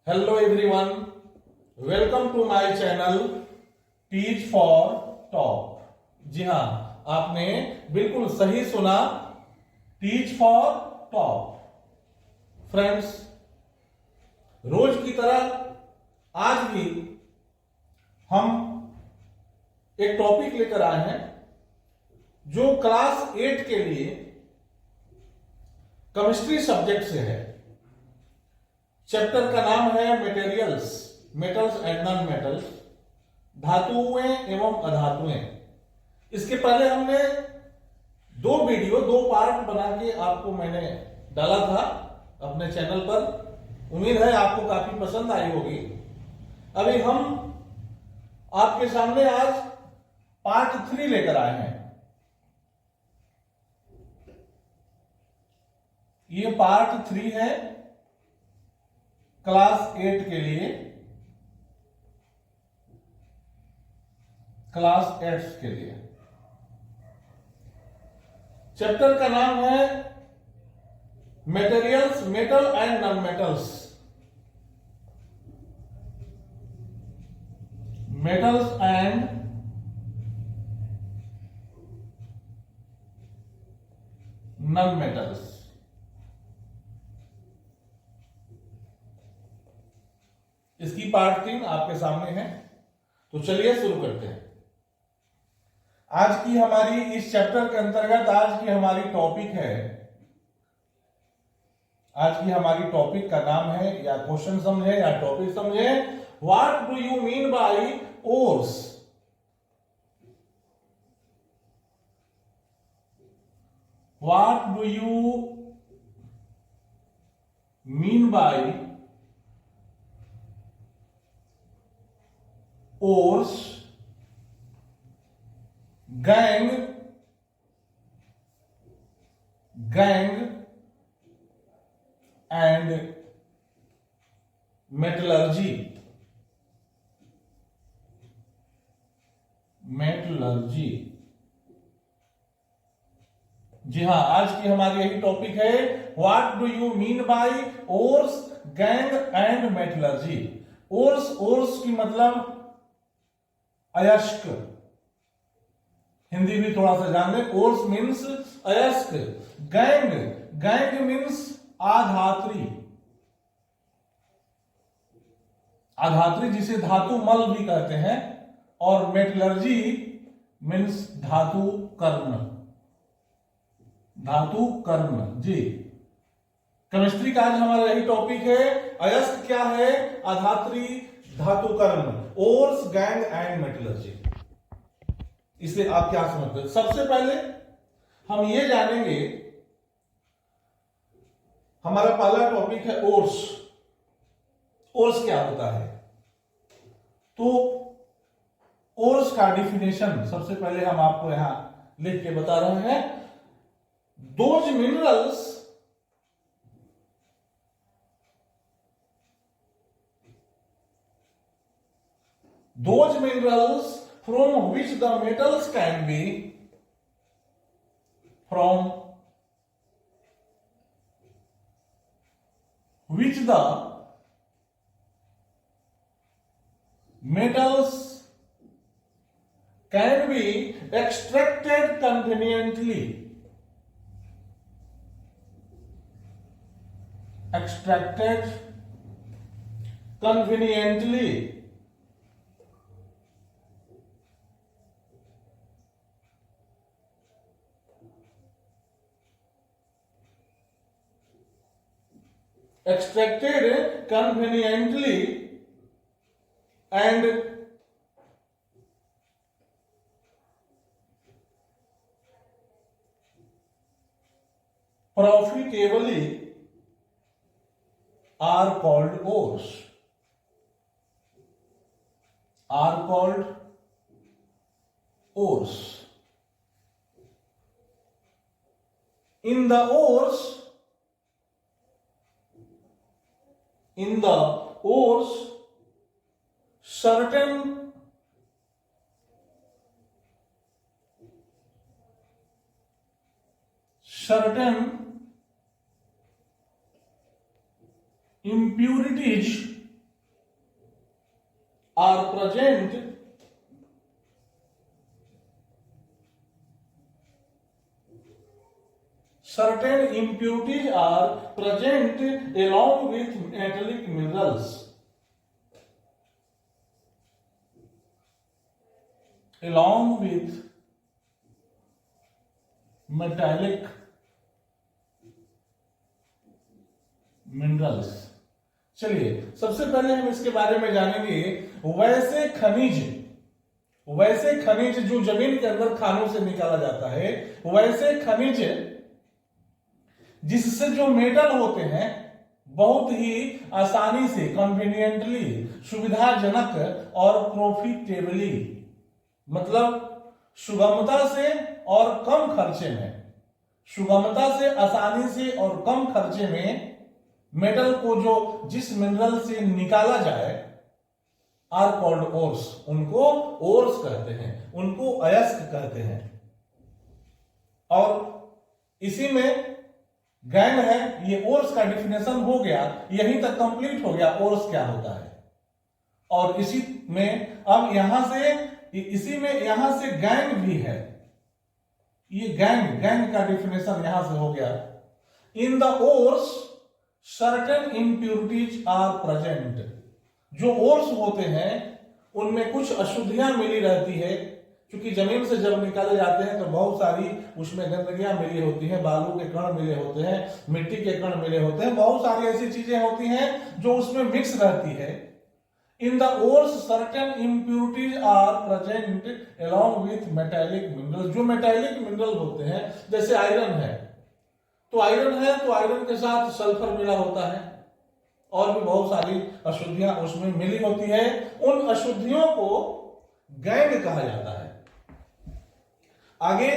Hello everyone, welcome to my channel teach for top. जी हाँ, आपने बिल्कुल सही सुना, टीच फॉर टॉप। फ्रेंड्स, रोज की तरह आज भी हम एक टॉपिक लेकर आए हैं जो क्लास 8 के लिए केमिस्ट्री सब्जेक्ट से है। चैप्टर का नाम है materials, metals and non metals, धातुएं एवं अधातुएं। इसके पहले हमने दो पार्ट बना के आपको मैंने डाला था अपने चैनल पर। उम्मीद है आपको काफी पसंद आई होगी। अभी हम आपके सामने आज पार्ट 3 लेकर आए हैं। ये पार्ट 3 है क्लास 8 के लिए, क्लास 8 के लिए। चैप्टर का नाम है materials, metal and non metals. Metals and non metals. इसकी पार्ट 3 आपके सामने है। तो चलिए शुरू करते हैं। आज की हमारी इस चैप्टर के अंतर्गत आज की हमारी टॉपिक है, आज की हमारी टॉपिक का नाम है, या क्वेश्चन समझे या टॉपिक समझे, what do you mean by ores. What do you mean by ores, gangue and metallurgy. जी हां, आज की हमारी यही टॉपिक है, what do you mean by ores, gangue and metallurgy. Ores की मतलब अयस्क, हिंदी भी थोड़ा सा जान लें। ओर्स मीन्स अयस्क। गैंग मीन्स आधात्री, जिसे धातु मल भी कहते हैं। और मेटलर्जी मीन्स धातु कर्म। जी, केमिस्ट्री का आज हमारा यही टॉपिक है। अयस्क क्या है? आधात्री, धातु कर्म। Ores, gangue and metallurgy. इसे आप क्या समझते हैं? सबसे पहले हम ये जानेंगे, हमारा पहला टॉपिक है ओर्स। ओर्स क्या होता है? तो ओर्स का डिफिनेशन सबसे पहले हम आपको यहां लिख के बता रहे हैं। Those minerals from which the metals can be, from which the metals can be extracted conveniently. Extracted conveniently and profitably are called ores. In the ores, certain impurities are present certain impurities are present along with metallic minerals. Along with metallic minerals. चलिए सबसे पहले हम इसके बारे में जानेंगे। वैसे खनिज जो जमीन के अंदर खानों से निकाला जाता है, वैसे खनिज जिससे जो मेटल होते हैं बहुत ही आसानी से, कन्वीनियंटली, सुविधाजनक और प्रॉफिटेबली, मतलब सुगमता से और कम खर्चे में, सुगमता से, आसानी से और कम खर्चे में मेटल को जो जिस मिनरल से निकाला जाए आर कॉल्ड ओर्स, उनको ओर्स कहते हैं, उनको अयस्क कहते हैं। और इसी में गैंग है। ये ओर्स का डिफिनेशन हो गया, यहीं तक कंप्लीट हो गया ओर्स क्या होता है। और इसी में अब यहां से गैंग भी है। ये गैंग का डिफिनेशन यहां से हो गया। In the ores certain impurities are present. जो ओर्स होते हैं उनमें कुछ अशुद्धियां मिली रहती है, क्योंकि जमीन से जब निकाले जाते हैं तो बहुत सारी उसमें गंदगियां मिली होती हैं, बालू के कण मिले होते हैं, मिट्टी के कण मिले होते हैं, बहुत सारी ऐसी चीजें होती हैं जो उसमें मिक्स रहती है। In the ores certain impurities are present along with metallic mineral. जो मेटालिक मिनरल होते हैं, जैसे आयरन है तो आयरन के साथ सल्फर मिला होता है, और भी बहुत सारी अशुद्धियां उसमें मिली होती है। उन अशुद्धियों को गैंग कहा जाता है। आगे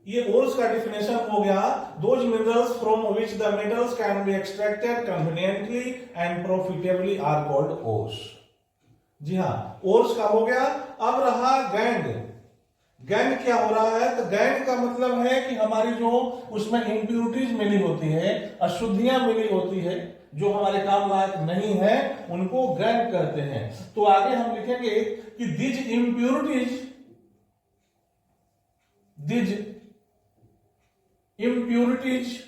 ये ओर्स का डिफिनेशन हो गया। Those minerals from which the metals can be extracted conveniently and profitably are called ores. जी हाँ, ओर्स का हो गया। अब रहा गैंग। गैंग क्या हो रहा है? तो गैंग का मतलब है कि हमारी जो उसमें इंप्यूरिटीज मिली होती है, अशुद्धियां मिली होती है, जो हमारे काम लायक नहीं है, उनको गैंग कहते हैं। तो आगे हम लिखेंगे कि these impurities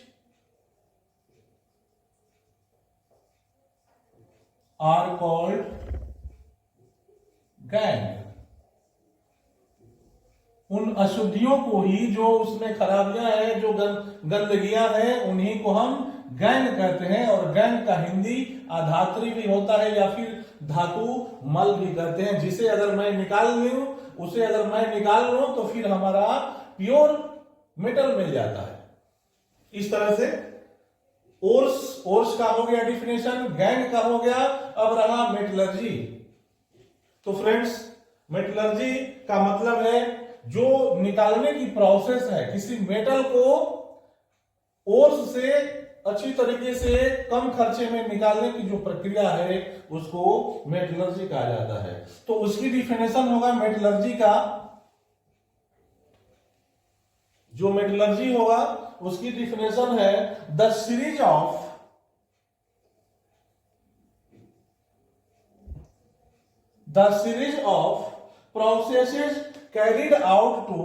are called gangue. उन अशुद्धियों को ही, जो उसमें खराबियां हैं, जो गंदगियां हैं, उन्हीं को हम गैंग कहते हैं। और गैंग का हिंदी अधात्री भी होता है या फिर धातु मल भी कहते हैं। जिसे अगर मैं निकाल लूं, उसे अगर मैं निकाल लूं तो फिर हमारा प्योर मेटल मिल जाता है। इस तरह से ओर्स का हो गया डिफिनेशन, गैंग का हो गया। अब रहा मेटलर्जी। तो फ्रेंड्स, मेटलर्जी का मतलब है जो निकालने की प्रोसेस है, किसी मेटल को ओर्स से अच्छी तरीके से कम खर्चे में निकालने की जो प्रक्रिया है, उसको मेटलर्जी कहा जाता है। तो उसकी डिफिनेशन होगा मेटलर्जी का, जो मेटलर्जी होगा उसकी डिफिनेशन है the series of processes carried out to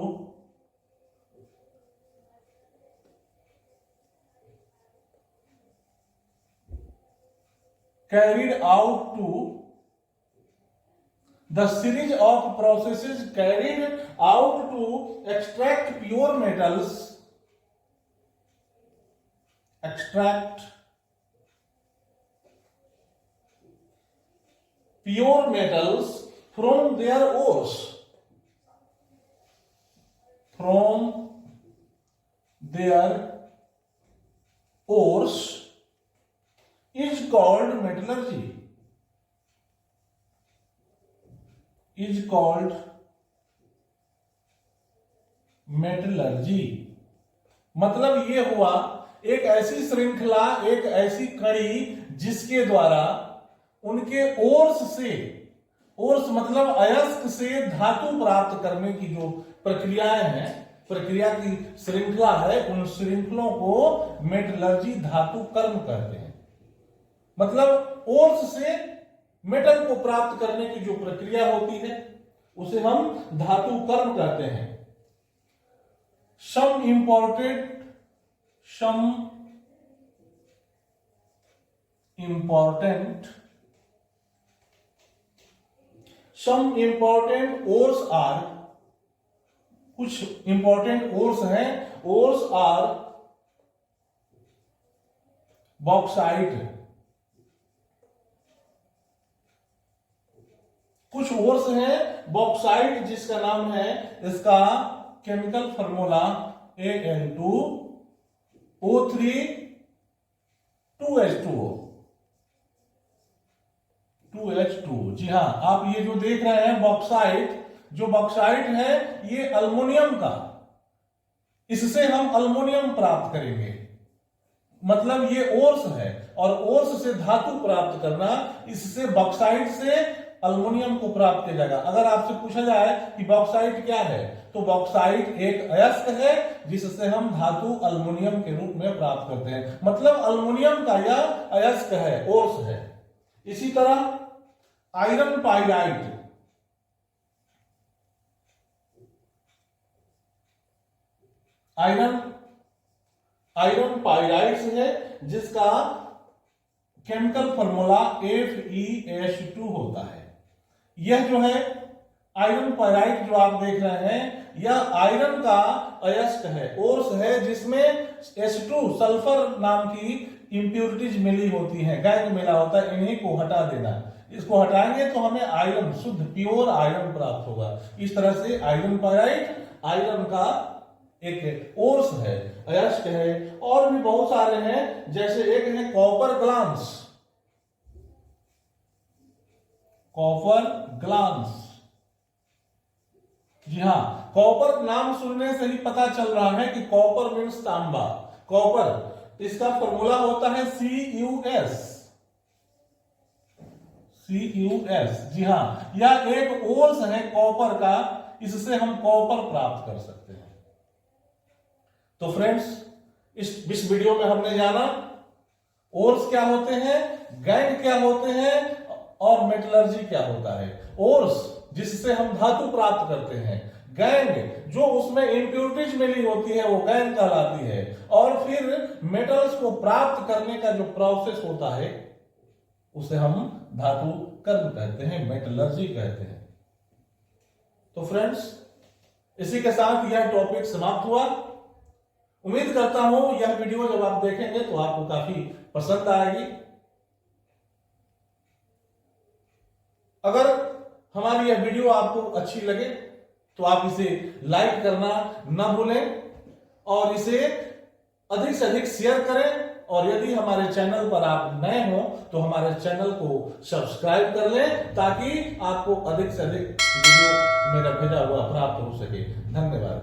the series of processes carried out to extract pure metals from their ores, is called metallurgy, मतलब ये हुआ एक ऐसी श्रृंखला, एक ऐसी कड़ी जिसके द्वारा उनके ओर्स मतलब अयस्क से धातु प्राप्त करने की जो प्रक्रियाएं हैं, प्रक्रिया की श्रृंखला है, उन श्रृंखलों को मेटलर्जी धातु कर्म कहते हैं। मतलब ओर्स से मेटल को प्राप्त करने की जो प्रक्रिया होती है उसे हम धातु कर्म कहते हैं। सम इंपॉर्टेंट ओर्स आर, कुछ इंपॉर्टेंट ओर्स हैं, ओर्स आर बॉक्साइट, कुछ ओर्स हैं बॉक्साइट जिसका नाम है, इसका केमिकल फार्मूला Al2O3 2H2O। जी हां, आप ये जो देख रहे हैं बॉक्साइट, जो बॉक्साइट है ये अल्युमिनियम का, इससे हम अल्युमिनियम प्राप्त करेंगे, मतलब ये ओर्स है, और ओर्स से धातु प्राप्त करना, इससे बॉक्साइट से अल्युमिनियम को प्राप्त किया जाएगा। अगर आपसे पूछा जाए कि बॉक्साइट क्या है, तो बॉक्साइट एक अयस्क है जिससे हम धातु अल्युमिनियम के रूप में प्राप्त करते हैं, मतलब अल्युमिनियम का यह अयस्क है, ओर्स है। इसी तरह आयरन पाइराइट, आयरन पाइराइट है जिसका केमिकल फार्मूला FeH2 होता है। यह जो है आयरन पाइराइट जो आप देख रहे हैं, यह आयरन का अयस्क है, ओर्स है, जिसमें H2 सल्फर नाम की इंप्योरिटीज मिली होती है, गैंग मिला होता है। इन्हीं को हटा देना, इसको हटाएंगे तो हमें आयरन, शुद्ध प्योर आयरन प्राप्त होगा। इस तरह से आयरन पाइराइट आयरन का एक ओर्स है, अयस्क है। और भी बहुत सारे हैं, जैसे एक है कॉपर ग्लांस, जी हां, कॉपर नाम सुनने से ही पता चल रहा है कि कॉपर मीन्स तांबा। कॉपर, इसका फॉर्मूला होता है CuS, जी हां, यह एक ओर्स है कॉपर का, इससे हम कॉपर प्राप्त कर सकते हैं। तो फ्रेंड्स, इस वीडियो में हमने जाना ओर्स क्या होते हैं, गैंग क्या होते हैं, और मेटलर्जी क्या होता है। ओर्स जिससे हम धातु प्राप्त करते हैं, गैंग जो उसमें इंप्योरिटीज मिली होती है वो गैंग कहलाती है, और फिर मेटल्स को प्राप्त करने का जो प्रोसेस होता है उसे हम धातु कर्म कहते हैं, मेटलर्जी कहते हैं। तो फ्रेंड्स, इसी के साथ यह टॉपिक समाप्त हुआ। उम्मीद करता हूं यह वीडियो जब आप देखेंगे तो आपको काफी पसंद आएगी। अगर हमारी यह वीडियो आपको अच्छी लगे तो आप इसे लाइक करना ना भूलें, और इसे अधिक से अधिक शेयर करें, और यदि हमारे चैनल पर आप नए हो तो हमारे चैनल को सब्सक्राइब कर लें, ताकि आपको अधिक से अधिक वीडियो मेरा भेजा हुआ प्राप्त हो सके। धन्यवाद।